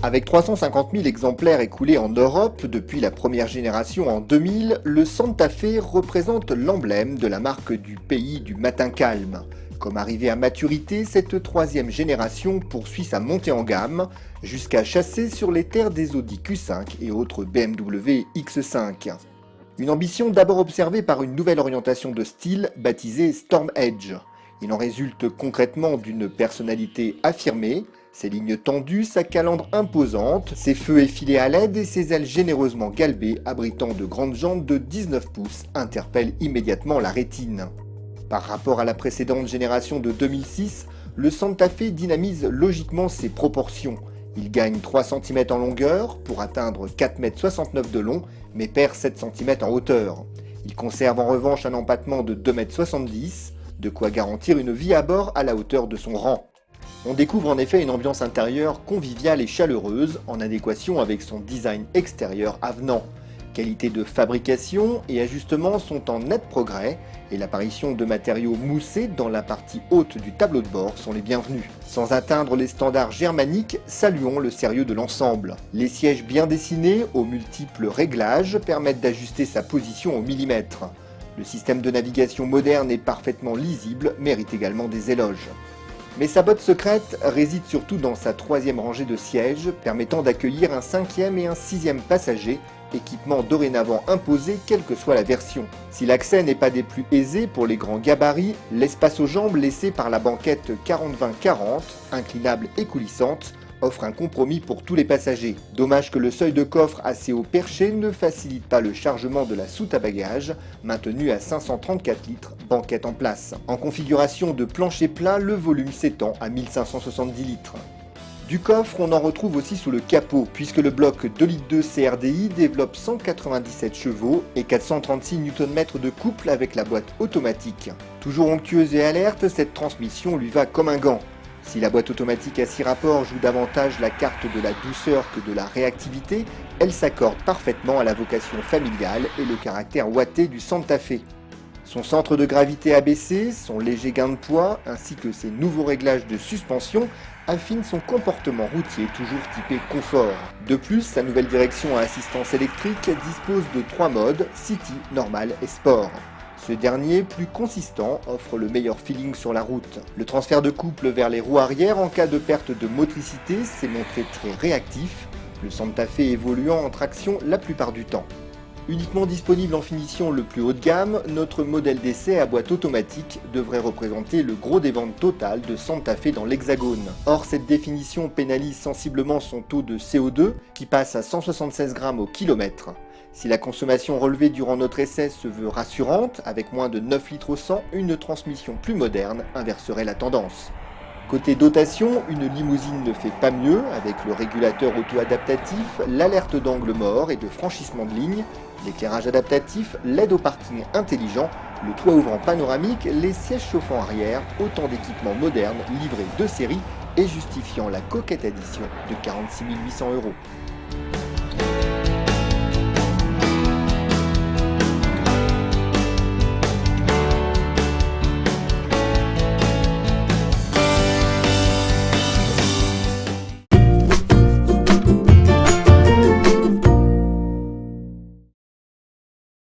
Avec 350 000 exemplaires écoulés en Europe depuis la première génération en 2000, le Santa Fe représente l'emblème de la marque du pays du matin calme. Comme arrivée à maturité, cette troisième génération poursuit sa montée en gamme jusqu'à chasser sur les terres des Audi Q5 et autres BMW X5. Une ambition d'abord observée par une nouvelle orientation de style baptisée Storm Edge. Il en résulte concrètement d'une personnalité affirmée, ses lignes tendues, sa calandre imposante, ses feux effilés à LED et ses ailes généreusement galbées abritant de grandes jantes de 19 pouces interpellent immédiatement la rétine. Par rapport à la précédente génération de 2006, le Santa Fe dynamise logiquement ses proportions. Il gagne 3 cm en longueur pour atteindre 4,69 m de long, mais perd 7 cm en hauteur. Il conserve en revanche un empattement de 2,70 m, de quoi garantir une vie à bord à la hauteur de son rang. On découvre en effet une ambiance intérieure conviviale et chaleureuse en adéquation avec son design extérieur avenant. Qualité de fabrication et ajustement sont en net progrès et l'apparition de matériaux moussés dans la partie haute du tableau de bord sont les bienvenus. Sans atteindre les standards germaniques, saluons le sérieux de l'ensemble. Les sièges bien dessinés aux multiples réglages permettent d'ajuster sa position au millimètre. Le système de navigation moderne et parfaitement lisible mérite également des éloges. Mais sa botte secrète réside surtout dans sa troisième rangée de sièges permettant d'accueillir un cinquième et un sixième passager, équipement dorénavant imposé quelle que soit la version. Si l'accès n'est pas des plus aisés pour les grands gabarits, l'espace aux jambes laissé par la banquette 40-20-40, inclinable et coulissante, offre un compromis pour tous les passagers. Dommage que le seuil de coffre assez haut perché ne facilite pas le chargement de la soute à bagages, maintenue à 534 litres, banquette en place. En configuration de plancher plat, le volume s'étend à 1570 litres. Du coffre, on en retrouve aussi sous le capot, puisque le bloc 2,2 litres CRDI développe 197 chevaux et 436 Nm de couple avec la boîte automatique. Toujours onctueuse et alerte, cette transmission lui va comme un gant. Si la boîte automatique à 6 rapports joue davantage la carte de la douceur que de la réactivité, elle s'accorde parfaitement à la vocation familiale et le caractère ouaté du Santa Fe. Son centre de gravité abaissé, son léger gain de poids, ainsi que ses nouveaux réglages de suspension affinent son comportement routier toujours typé confort. De plus, sa nouvelle direction à assistance électrique dispose de 3 modes, City, Normal et Sport. Ce dernier, plus consistant, offre le meilleur feeling sur la route. Le transfert de couple vers les roues arrière en cas de perte de motricité s'est montré très réactif, le Santa Fe évoluant en traction la plupart du temps. Uniquement disponible en finition le plus haut de gamme, notre modèle d'essai à boîte automatique devrait représenter le gros des ventes totales de Santa Fe dans l'Hexagone. Or, cette définition pénalise sensiblement son taux de CO2 qui passe à 176 grammes au kilomètre. Si la consommation relevée durant notre essai se veut rassurante, avec moins de 9 litres au 100, une transmission plus moderne inverserait la tendance. Côté dotation, une limousine ne fait pas mieux, avec le régulateur auto-adaptatif, l'alerte d'angle mort et de franchissement de ligne, l'éclairage adaptatif, l'aide au parking intelligent, le toit ouvrant panoramique, les sièges chauffants arrière, autant d'équipements modernes livrés de série et justifiant la coquette addition de 46 800 €.